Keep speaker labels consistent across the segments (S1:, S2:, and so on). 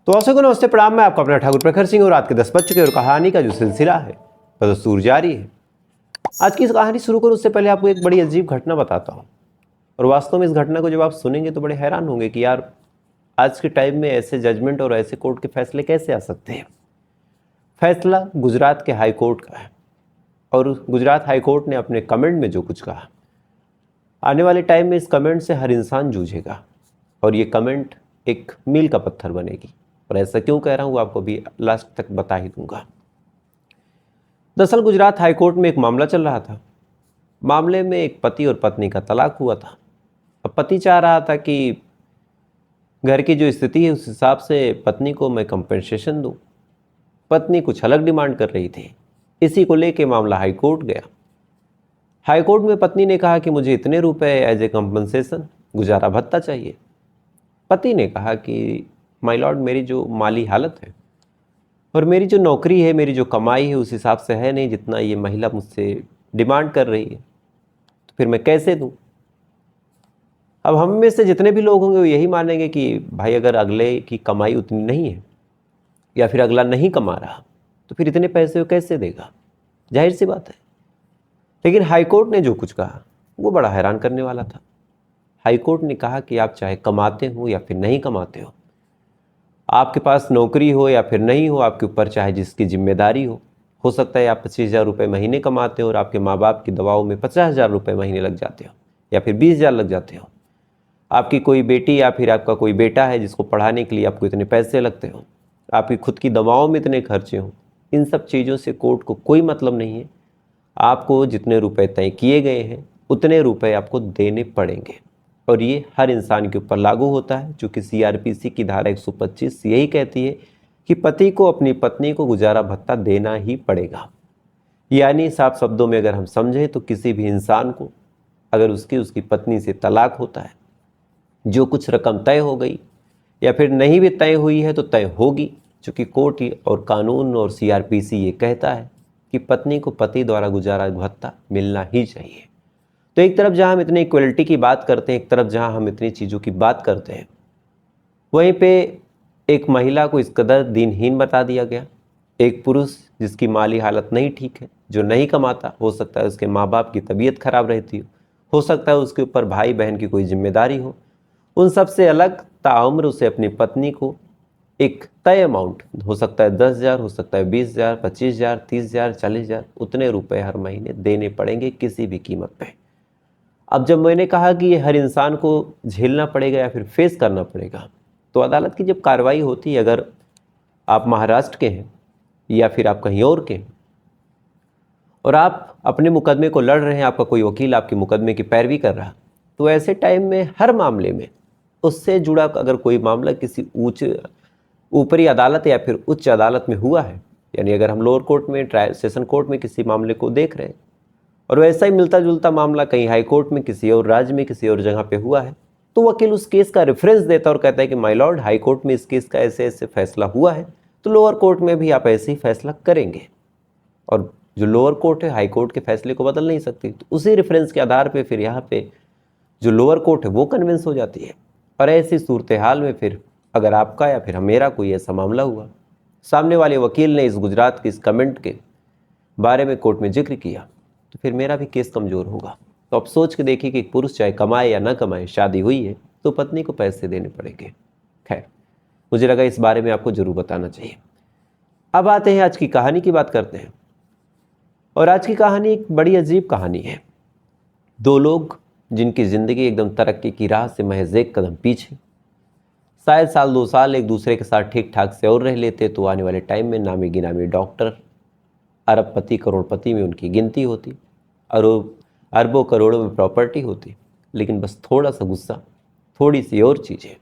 S1: तो अवसर को नमस्ते प्रणाम। मैं आपका अपना ठाकुर प्रखर सिंह और रात के 10 बज चुके और कहानी का जो सिलसिला है बदस्तूर जारी है। आज की इस कहानी शुरू करूँ उससे पहले आपको एक बड़ी अजीब घटना बताता हूँ। और वास्तव में इस घटना को जब आप सुनेंगे तो बड़े हैरान होंगे कि यार आज के टाइम में ऐसे जजमेंट और ऐसे कोर्ट के फैसले कैसे आ सकते हैं। फैसला गुजरात के हाई कोर्ट का है और गुजरात हाई कोर्ट ने अपने कमेंट में जो कुछ कहा, आने वाले टाइम में इस कमेंट से हर इंसान जूझेगा और ये कमेंट एक मील का पत्थर बनेगी। और ऐसा क्यों कह रहा हूँ आपको भी लास्ट तक बता ही दूंगा। दरअसल गुजरात हाई कोर्ट में एक मामला चल रहा था। मामले में एक पति और पत्नी का तलाक हुआ था। अब पति चाह रहा था कि घर की जो स्थिति है उस हिसाब से पत्नी को मैं कंपनसेशन दूं। पत्नी कुछ अलग डिमांड कर रही थी। इसी को लेके मामला हाई कोर्ट गया। हाई कोर्ट में पत्नी ने कहा कि मुझे इतने रुपए एज ए कंपनसेशन गुजारा भत्ता चाहिए। पति ने कहा कि माय लॉर्ड, मेरी जो माली हालत है और मेरी जो नौकरी है, मेरी जो कमाई है उस हिसाब से है नहीं जितना ये महिला मुझसे डिमांड कर रही है, तो फिर मैं कैसे दूं। अब हम में से जितने भी लोग होंगे वो यही मानेंगे कि भाई अगर अगले की कमाई उतनी नहीं है या फिर अगला नहीं कमा रहा तो फिर इतने पैसे वो कैसे देगा। जाहिर सी बात है। लेकिन हाईकोर्ट ने जो कुछ कहा वो बड़ा हैरान करने वाला था। हाईकोर्ट ने कहा कि आप चाहे कमाते हो या फिर नहीं कमाते हो, आपके पास नौकरी हो या फिर नहीं हो, आपके ऊपर चाहे जिसकी जिम्मेदारी हो सकता है आप 25,000 रुपये महीने कमाते हो और आपके माँ बाप की दवाओं में 50,000 रुपये महीने लग जाते हो या फिर 20,000 लग जाते हो। आपकी कोई बेटी या फिर आपका कोई बेटा है जिसको पढ़ाने के लिए आपको इतने पैसे लगते हो, आपकी खुद की दवाओं में इतने खर्चे हों, इन सब चीज़ों से कोर्ट को कोई मतलब नहीं है। आपको जितने रुपए तय किए गए हैं उतने रुपए आपको देने पड़ेंगे और ये हर इंसान के ऊपर लागू होता है, चूँकि CRPC की धारा 125 यही कहती है कि पति को अपनी पत्नी को गुजारा भत्ता देना ही पड़ेगा। यानी साफ शब्दों में अगर हम समझें तो किसी भी इंसान को अगर उसकी पत्नी से तलाक होता है, जो कुछ रकम तय हो गई या फिर नहीं भी तय हुई है तो तय होगी, चूँकि कोर्ट और कानून और CRPC ये कहता है कि पत्नी को पति द्वारा गुजारा भत्ता मिलना ही चाहिए। तो एक तरफ जहाँ हम इतनी इक्वलिटी की बात करते हैं, एक तरफ जहाँ हम इतनी चीज़ों की बात करते हैं, वहीं पे एक महिला को इस कदर दीनहीन बता दिया गया। एक पुरुष जिसकी माली हालत नहीं ठीक है, जो नहीं कमाता, हो सकता है उसके माँ बाप की तबीयत खराब रहती हो सकता है उसके ऊपर भाई बहन की कोई जिम्मेदारी हो, उन सब से अलग ताउम्र उसे अपनी पत्नी को एक तय अमाउंट, हो सकता है 10,000, हो सकता है 20,000, 25,000, 30,000, 40,000, उतने रुपए हर महीने देने पड़ेंगे किसी भी कीमत पे। अब जब मैंने कहा कि ये हर इंसान को झेलना पड़ेगा या फिर फेस करना पड़ेगा, तो अदालत की जब कार्रवाई होती है, अगर आप महाराष्ट्र के हैं या फिर आप कहीं और के हैं और आप अपने मुकदमे को लड़ रहे हैं, आपका कोई वकील आपके मुकदमे की पैरवी कर रहा, तो ऐसे टाइम में हर मामले में उससे जुड़ा अगर कोई मामला किसी ऊपरी अदालत या फिर उच्च अदालत में हुआ है, यानी अगर हम लोअर कोर्ट में, ट्रायल सेशन कोर्ट में किसी मामले को देख रहे हैं और वैसा ही मिलता जुलता मामला कहीं हाई कोर्ट में किसी और राज्य में किसी और जगह पे हुआ है, तो वकील उस केस का रेफरेंस देता और कहता है कि माय लॉर्ड, हाई कोर्ट में इस केस का ऐसे ऐसे फैसला हुआ है, तो लोअर कोर्ट में भी आप ऐसे ही फैसला करेंगे। और जो लोअर कोर्ट है हाई कोर्ट के फैसले को बदल नहीं सकती, तो उसी रेफरेंस के आधार पर फिर यहाँ पे जो लोअर कोर्ट है वो कन्विंस हो जाती है। और ऐसी सूरत हाल में फिर अगर आपका या फिर मेरा कोई ऐसा मामला हुआ, सामने वाले वकील ने इस गुजरात के इस कमेंट के बारे में कोर्ट में जिक्र किया, तो फिर मेरा भी केस कमज़ोर होगा। तो अब सोच के देखिए कि एक पुरुष चाहे कमाए या ना कमाए, शादी हुई है तो पत्नी को पैसे देने पड़ेंगे। खैर, मुझे लगा इस बारे में आपको ज़रूर बताना चाहिए। अब आते हैं आज की कहानी की बात करते हैं। और आज की कहानी एक बड़ी अजीब कहानी है। दो लोग जिनकी ज़िंदगी एकदम तरक्की की राह से महज एक कदम पीछे, शायद साल 2 साल एक दूसरे के साथ ठीक ठाक से और रह लेते तो आने वाले टाइम में नामी गिनामी डॉक्टर, अरबपति करोड़पति में उनकी गिनती होती, अरबों करोड़ों में प्रॉपर्टी होती। लेकिन बस थोड़ा सा गुस्सा, थोड़ी सी और चीज़ें,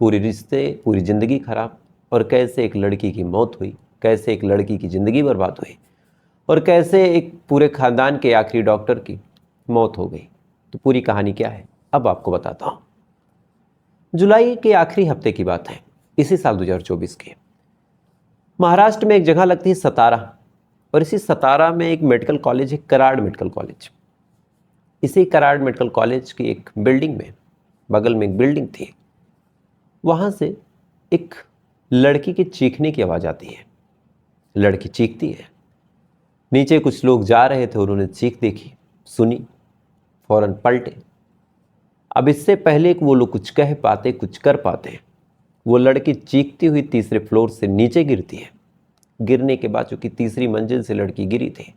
S1: पूरे रिश्ते, पूरी ज़िंदगी खराब। और कैसे एक लड़की की मौत हुई, कैसे एक लड़की की ज़िंदगी बर्बाद हुई और कैसे एक पूरे ख़ानदान के आखिरी डॉक्टर की मौत हो गई। तो पूरी कहानी क्या है अब आपको बताता हूँ। जुलाई के आखिरी हफ्ते की बात है, इसी साल 2024 की। महाराष्ट्र में एक जगह लगती है सतारा, और इसी सतारा में एक मेडिकल कॉलेज है, कराड़ मेडिकल कॉलेज। इसी कराड़ मेडिकल कॉलेज की एक बिल्डिंग में, बगल में एक बिल्डिंग थी, वहाँ से एक लड़की के चीखने की आवाज़ आती है। लड़की चीखती है। नीचे कुछ लोग जा रहे थे, उन्होंने चीख देखी, सुनी, फौरन पलटे। अब इससे पहले कि वो लोग कुछ कह पाते, कुछ कर पाते, वो लड़की चीखती हुई तीसरे फ्लोर से नीचे गिरती है। गिरने के बाद, चूंकि तीसरी मंजिल से लड़की गिरी थी,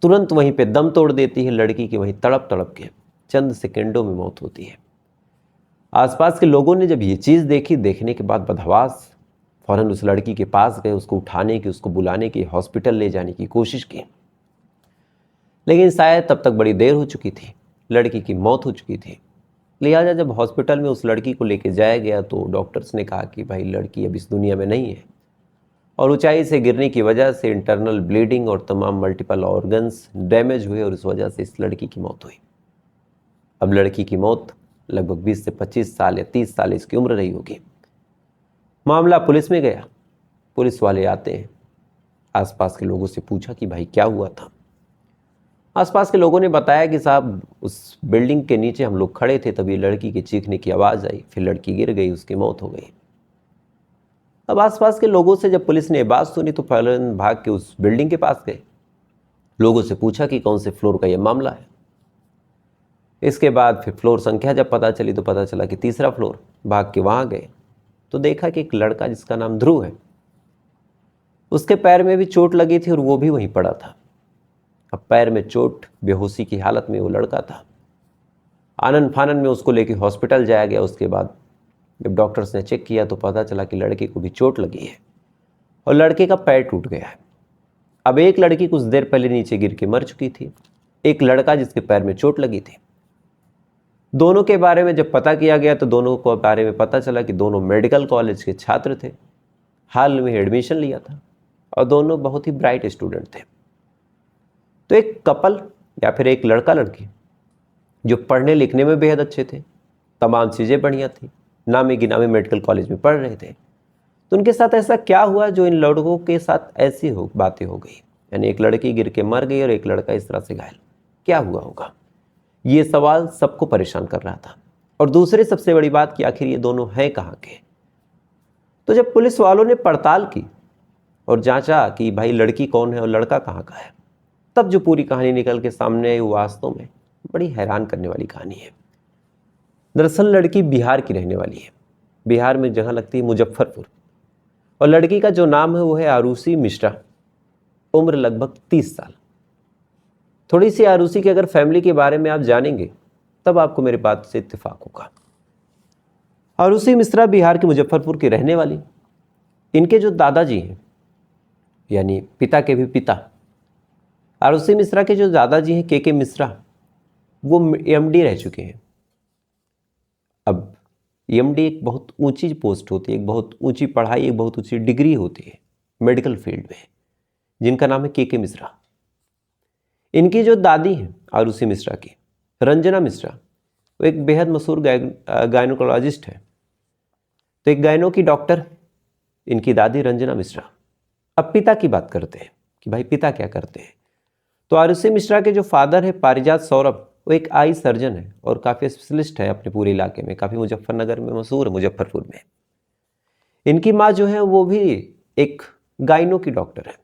S1: तुरंत वहीं पे दम तोड़ देती है लड़की की। वहीं तड़प तड़प के चंद सेकंडों में मौत होती है। आसपास के लोगों ने जब ये चीज़ देखी, देखने के बाद बदहवास फौरन उस लड़की के पास गए, उसको उठाने की, उसको बुलाने की, हॉस्पिटल ले जाने की कोशिश की, लेकिन शायद तब तक बड़ी देर हो चुकी थी, लड़की की मौत हो चुकी थी। लिहाजा जब हॉस्पिटल में उस लड़की को लेके जाया गया तो डॉक्टर्स ने कहा कि भाई लड़की अब इस दुनिया में नहीं है, और ऊंचाई से गिरने की वजह से इंटरनल ब्लीडिंग और तमाम मल्टीपल ऑर्गन्स डैमेज हुए, और इस वजह से इस लड़की की मौत हुई। अब लड़की की मौत लगभग 20 से 25 साल या 30 साल इसकी उम्र रही होगी। मामला पुलिस में गया। पुलिस वाले आते हैं, आसपास के लोगों से पूछा कि भाई क्या हुआ था। आसपास के लोगों ने बताया कि साहब उस बिल्डिंग के नीचे हम लोग खड़े थे, तभी लड़की के चीखने की आवाज़ आई, फिर लड़की गिर गई, उसकी मौत हो गई। अब आसपास के लोगों से जब पुलिस ने ये बात सुनी तो फौरन भाग के उस बिल्डिंग के पास गए, लोगों से पूछा कि कौन से फ्लोर का ये मामला है। इसके बाद फिर फ्लोर संख्या जब पता चली तो पता चला कि तीसरा फ्लोर। भाग के वहाँ गए तो देखा कि एक लड़का जिसका नाम ध्रुव है, उसके पैर में भी चोट लगी थी और वो भी वहीं पड़ा था। अब पैर में चोट, बेहोशी की हालत में वो लड़का था। आनन फानन में उसको लेके हॉस्पिटल जाया गया। उसके बाद जब डॉक्टर्स ने चेक किया तो पता चला कि लड़के को भी चोट लगी है और लड़के का पैर टूट गया है। अब एक लड़की कुछ देर पहले नीचे गिर के मर चुकी थी, एक लड़का जिसके पैर में चोट लगी थी। दोनों के बारे में जब पता किया गया तो दोनों को बारे में पता चला कि दोनों मेडिकल कॉलेज के छात्र थे, हाल में एडमिशन लिया था और दोनों बहुत ही ब्राइट स्टूडेंट थे। तो एक कपल या फिर एक लड़का लड़की जो पढ़ने लिखने में बेहद अच्छे थे, तमाम चीज़ें बढ़िया थी, नामी गिनामी मेडिकल कॉलेज में पढ़ रहे थे, तो उनके साथ ऐसा क्या हुआ जो इन लड़कों के साथ ऐसी बातें हो गई। यानी एक लड़की गिर के मर गई और एक लड़का इस तरह से घायल। क्या हुआ होगा, ये सवाल सबको परेशान कर रहा था। और दूसरी सबसे बड़ी बात कि आखिर ये दोनों हैं कहाँ के। तो जब पुलिस वालों ने पड़ताल की और जांचा कि भाई लड़की कौन है और लड़का कहाँ का है, तब जो पूरी कहानी निकल के सामने आई वो वास्तव में बड़ी हैरान करने वाली कहानी है। दरअसल लड़की बिहार की रहने वाली है। बिहार में जगह लगती है मुजफ्फरपुर, और लड़की का जो नाम है वो है आरुषि मिश्रा। उम्र लगभग 30 साल। थोड़ी सी आरुषि की अगर फैमिली के बारे में आप जानेंगे तब आपको मेरी बात से इत्तेफाक होगा। आरुषि मिश्रा बिहार के मुजफ्फरपुर की रहने वाली। इनके जो दादाजी हैं, यानी पिता के भी पिता, आरुषि मिश्रा के जो दादाजी हैं के मिश्रा, वो एमडी रह चुके हैं। अब एमडी एक बहुत ऊंची पोस्ट होती है, एक बहुत ऊंची पढ़ाई, एक बहुत ऊंची डिग्री होती है मेडिकल फील्ड में, जिनका नाम है के मिश्रा। इनकी जो दादी हैं आरुषि मिश्रा की, रंजना मिश्रा, वो एक बेहद मशहूर गायनोकोलॉजिस्ट है। तो एक गायनो की डॉक्टर इनकी दादी रंजना मिश्रा। अब पिता की बात करते हैं कि भाई पिता क्या करते हैं। तो आरुषि मिश्रा के जो फादर है पारिजात सौरभ, वो एक आई सर्जन है और काफ़ी स्पेशलिस्ट है अपने पूरे इलाके में, काफ़ी मुजफ्फरनगर में मशहूर है, मुजफ्फरपुर में। इनकी माँ जो है वो भी एक गायनो की डॉक्टर है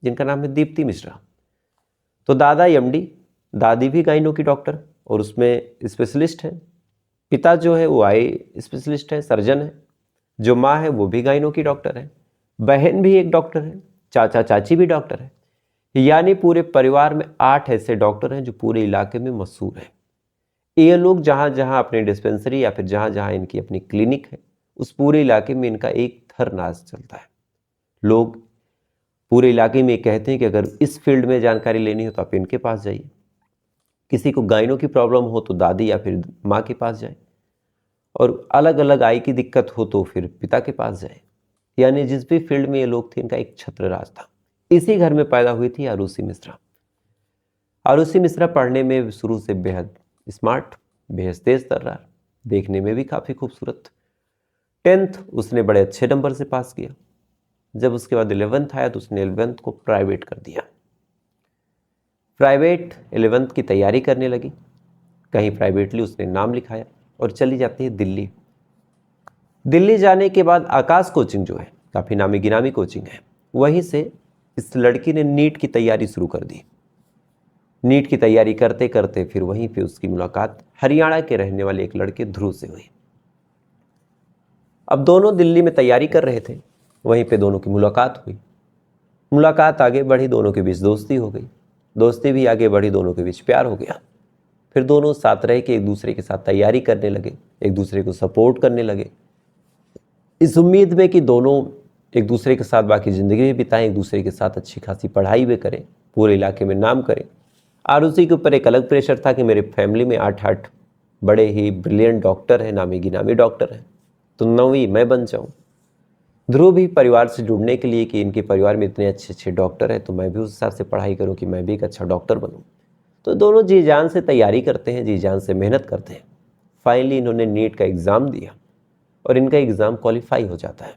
S1: जिनका नाम है दीप्ति मिश्रा। तो दादा एमडी, दादी भी गायनो की डॉक्टर और उसमें स्पेशलिस्ट है। पिता जो है वो आई स्पेशलिस्ट है, सर्जन है। जो माँ है वो भी गायनो की डॉक्टर है। बहन भी एक डॉक्टर है, चाचा चाची भी डॉक्टर है। यानी पूरे परिवार में 8 ऐसे डॉक्टर हैं जो पूरे इलाके में मशहूर हैं। ये लोग जहाँ जहाँ अपनी डिस्पेंसरी या फिर जहाँ जहाँ इनकी अपनी क्लिनिक है, उस पूरे इलाके में इनका एक थर नाज चलता है। लोग पूरे इलाके में कहते हैं कि अगर इस फील्ड में जानकारी लेनी हो तो आप इनके पास जाइए। किसी को गायनों की प्रॉब्लम हो तो दादी या फिर माँ के पास जाए, और अलग अलग आई की दिक्कत हो तो फिर पिता के पास जाए। यानी जिस भी फील्ड में ये लोग थे, इनका एक छत्र राज था। इसी घर में पैदा हुई थी आरुषि मिश्रा। आरुषि मिश्रा पढ़ने में शुरू से बेहद स्मार्ट, बेहद तेज तर्रार, देखने में भी काफ़ी खूबसूरत। 10th उसने बड़े अच्छे नंबर से पास किया। जब उसके बाद 11th आया तो उसने 11th को प्राइवेट कर दिया। प्राइवेट 11th की तैयारी करने लगी, कहीं प्राइवेटली उसने नाम लिखाया और चली जाती है दिल्ली। दिल्ली जाने के बाद आकाश कोचिंग जो है, काफ़ी नामी गिनामी कोचिंग है, वहीं से इस लड़की ने नीट की तैयारी शुरू कर दी। नीट की तैयारी करते करते फिर वहीं पे उसकी मुलाकात हरियाणा के रहने वाले एक लड़के ध्रुव से हुई। अब दोनों दिल्ली में तैयारी कर रहे थे, वहीं पे दोनों की मुलाकात हुई। मुलाकात आगे बढ़ी, दोनों के बीच दोस्ती हो गई, दोस्ती भी आगे बढ़ी, दोनों के बीच प्यार हो गया। फिर दोनों साथ रह के एक दूसरे के साथ तैयारी करने लगे, एक दूसरे को सपोर्ट करने लगे, इस उम्मीद में कि दोनों एक दूसरे के साथ बाकी ज़िंदगी भी बिताएं, एक दूसरे के साथ अच्छी खासी पढ़ाई भी करें, पूरे इलाके में नाम करें। आरुषि के ऊपर एक अलग प्रेशर था कि मेरे फैमिली में 8 बड़े ही ब्रिलियंट डॉक्टर हैं, नामी गिनामी डॉक्टर हैं, तो 9वीं मैं बन जाऊँ। ध्रुव भी परिवार से जुड़ने के लिए कि इनके परिवार में इतने अच्छे अच्छे डॉक्टर हैं, तो मैं भी उस हिसाब से पढ़ाई करूँ कि मैं भी एक अच्छा डॉक्टर बनूँ। तो दोनों जी जान से तैयारी करते हैं, जी जान से मेहनत करते हैं। फाइनली इन्होंने नीट का एग्ज़ाम दिया और इनका एग्ज़ाम क्वालिफाई हो जाता है।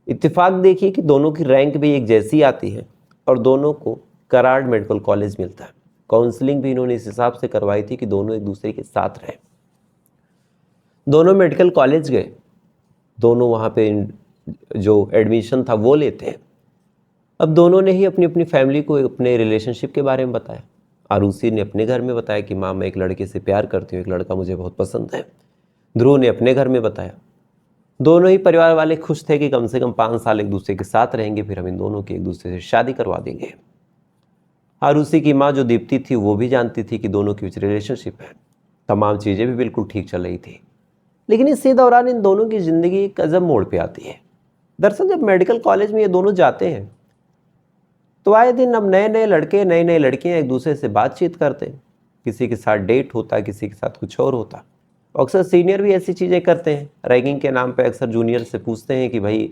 S1: इत्तेफाक देखिए कि दोनों की रैंक भी एक जैसी आती है और दोनों को कराड़ मेडिकल कॉलेज मिलता है। काउंसलिंग भी इन्होंने इस हिसाब से करवाई थी कि दोनों एक दूसरे के साथ रहें। दोनों मेडिकल कॉलेज गए, दोनों वहाँ पे जो एडमिशन था वो लेते हैं। अब दोनों ने ही अपनी अपनी फैमिली को अपने रिलेशनशिप के बारे में बताया। आरुषि ने अपने घर में बताया कि माँ मैं एक लड़के से प्यार करती हूँ, एक लड़का मुझे बहुत पसंद है। ध्रुव ने अपने घर में बताया। दोनों ही परिवार वाले खुश थे कि कम से कम 5 साल एक दूसरे के साथ रहेंगे, फिर हम इन दोनों की एक दूसरे से शादी करवा देंगे। आरुषि की माँ जो दीप्ति थी वो भी जानती थी कि दोनों की रिलेशनशिप है, तमाम चीज़ें भी बिल्कुल ठीक चल रही थी। लेकिन इसी दौरान इन दोनों की ज़िंदगी एक अजब मोड़ पे आती है। दरअसल जब मेडिकल कॉलेज में ये दोनों जाते हैं तो आए दिन अब नए नए लड़के नई नई लड़कियां एक दूसरे से बातचीत करते हैं, किसी के साथ डेट होता, किसी के साथ कुछ और होता। अक्सर सीनियर भी ऐसी चीज़ें करते हैं, रैगिंग के नाम पे अक्सर जूनियर से पूछते हैं कि भाई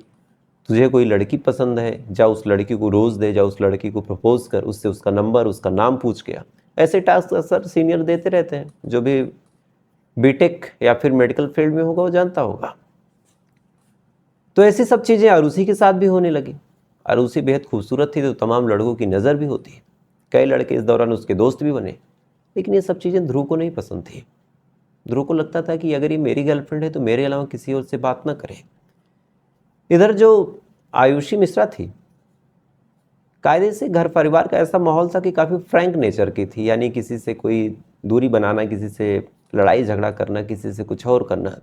S1: तुझे कोई लड़की पसंद है, जा उस लड़की को रोज़ दे, जा उस लड़की को प्रपोज कर, उससे उसका नंबर उसका नाम पूछ गया। ऐसे टास्क अक्सर सीनियर देते रहते हैं। जो भी बीटेक या फिर मेडिकल फील्ड में होगा वो जानता होगा। तो ऐसी सब चीज़ें आरुषि के साथ भी होने लगी। आरुषि बेहद खूबसूरत थी तो तमाम लड़कों की नज़र भी होती। कई लड़के इस दौरान उसके दोस्त भी बने, लेकिन ये सब चीज़ें ध्रुव को नहीं पसंद थी। ध्रुव को लगता था कि अगर ये मेरी गर्लफ्रेंड है तो मेरे अलावा किसी और से बात ना करे। इधर जो आयुषी मिश्रा थी, कायदे से घर परिवार का ऐसा माहौल था कि काफ़ी फ्रैंक नेचर की थी, यानी किसी से कोई दूरी बनाना, किसी से लड़ाई झगड़ा करना, किसी से कुछ और करना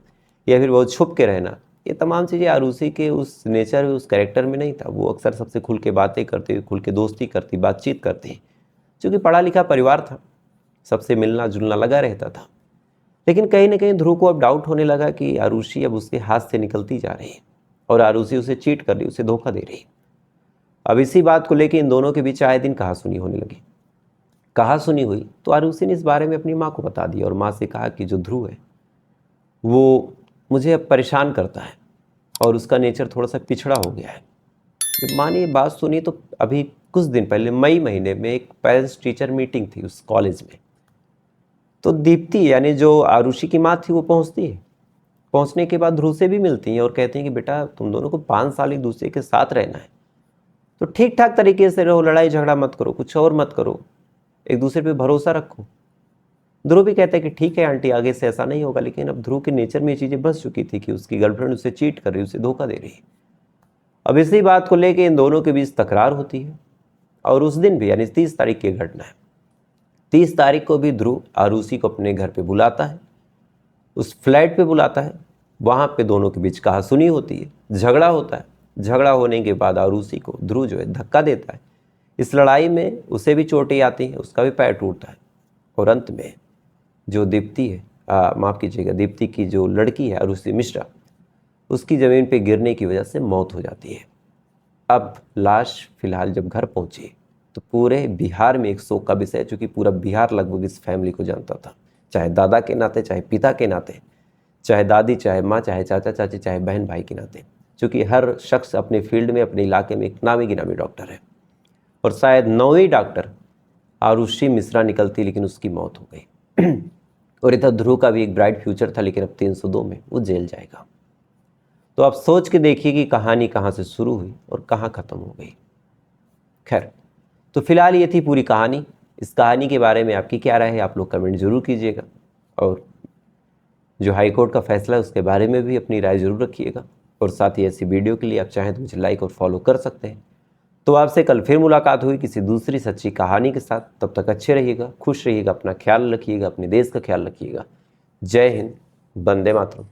S1: या फिर बहुत छुप के रहना, ये तमाम चीज़ें आरुषि के उस नेचर उस कैरेक्टर में नहीं था। वो अक्सर सबसे खुल के बातें करती, खुल के दोस्ती करती, बातचीत करती। चूँकि पढ़ा लिखा परिवार था, सबसे मिलना जुलना लगा रहता था। लेकिन कहीं ना कहीं ध्रुव को अब डाउट होने लगा कि आरुषि अब उसके हाथ से निकलती जा रही है और आरुषि उसे चीट कर रही, उसे धोखा दे रही। अब इसी बात को लेकर इन दोनों के बीच आए दिन कहासुनी होने लगी। कहासुनी हुई तो आरुषि ने इस बारे में अपनी माँ को बता दिया और माँ से कहा कि जो ध्रुव है वो मुझे अब परेशान करता है और उसका नेचर थोड़ा सा पिछड़ा हो गया है। जब माँ ने ये बात सुनी तो अभी कुछ दिन पहले मई महीने में एक पेरेंट्स टीचर मीटिंग थी उस कॉलेज में। तो दीप्ति यानी जो आरुषि की माँ थी वो पहुँचती है। पहुँचने के बाद ध्रुव से भी मिलती हैं और कहती हैं कि बेटा तुम दोनों को 5 साल एक दूसरे के साथ रहना है, तो ठीक ठाक तरीके से रहो, लड़ाई झगड़ा मत करो, कुछ और मत करो, एक दूसरे पे भरोसा रखो। ध्रुव भी कहता है कि ठीक है आंटी, आगे से ऐसा नहीं होगा। लेकिन अब ध्रुव के नेचर में ये चीज़ें बस चुकी थी कि उसकी गर्लफ्रेंड उसे चीट कर रही, उसे धोखा दे रही। अब इसी बात को लेकर इन दोनों के बीच तकरार होती है और उस दिन भी यानी 30 तारीख की घटना है। 30 तारीख को भी ध्रुव आरुषि को अपने घर पे बुलाता है, उस फ्लैट पे बुलाता है। वहाँ पे दोनों के बीच कहासुनी होती है, झगड़ा होता है। झगड़ा होने के बाद आरुषि को ध्रुव जो है धक्का देता है। इस लड़ाई में उसे भी चोटें आती हैं, उसका भी पैर टूटता है और अंत में जो दीप्ति है, माफ़ कीजिएगा, दीप्ति की जो लड़की है आरुषि मिश्रा, उसकी ज़मीन पे गिरने की वजह से मौत हो जाती है। अब लाश फिलहाल जब घर पहुंची तो पूरे बिहार में एक शोक का विषय, चूँकि पूरा बिहार लगभग इस फैमिली को जानता था, चाहे दादा के नाते, चाहे पिता के नाते, चाहे दादी, चाहे माँ, चाहे चाचा चाची, चाहे बहन भाई के नाते। चूँकि हर शख्स अपने फील्ड में, अपने इलाके में एक नामी गिनामी डॉक्टर है और शायद 9वीं डॉक्टर आरुषि मिश्रा निकलती, लेकिन उसकी मौत हो गई। और इधर ध्रुव का भी एक ब्राइट फ्यूचर था, लेकिन अब 302 में वो जेल जाएगा। तो आप सोच के देखिए कि कहानी कहाँ से शुरू हुई और कहाँ ख़त्म हो गई। खैर, तो फिलहाल ये थी पूरी कहानी। इस कहानी के बारे में आपकी क्या राय है, आप लोग कमेंट जरूर कीजिएगा और जो हाई कोर्ट का फैसला है उसके बारे में भी अपनी राय जरूर रखिएगा। और साथ ही ऐसी वीडियो के लिए आप चाहें तो मुझे लाइक और फॉलो कर सकते हैं। तो आपसे कल फिर मुलाकात हुई किसी दूसरी सच्ची कहानी के साथ। तब तक अच्छे रहिएगा, खुश रहिएगा, अपना ख्याल रखिएगा, अपने देश का ख्याल रखिएगा। जय हिंद, वंदे मातरम।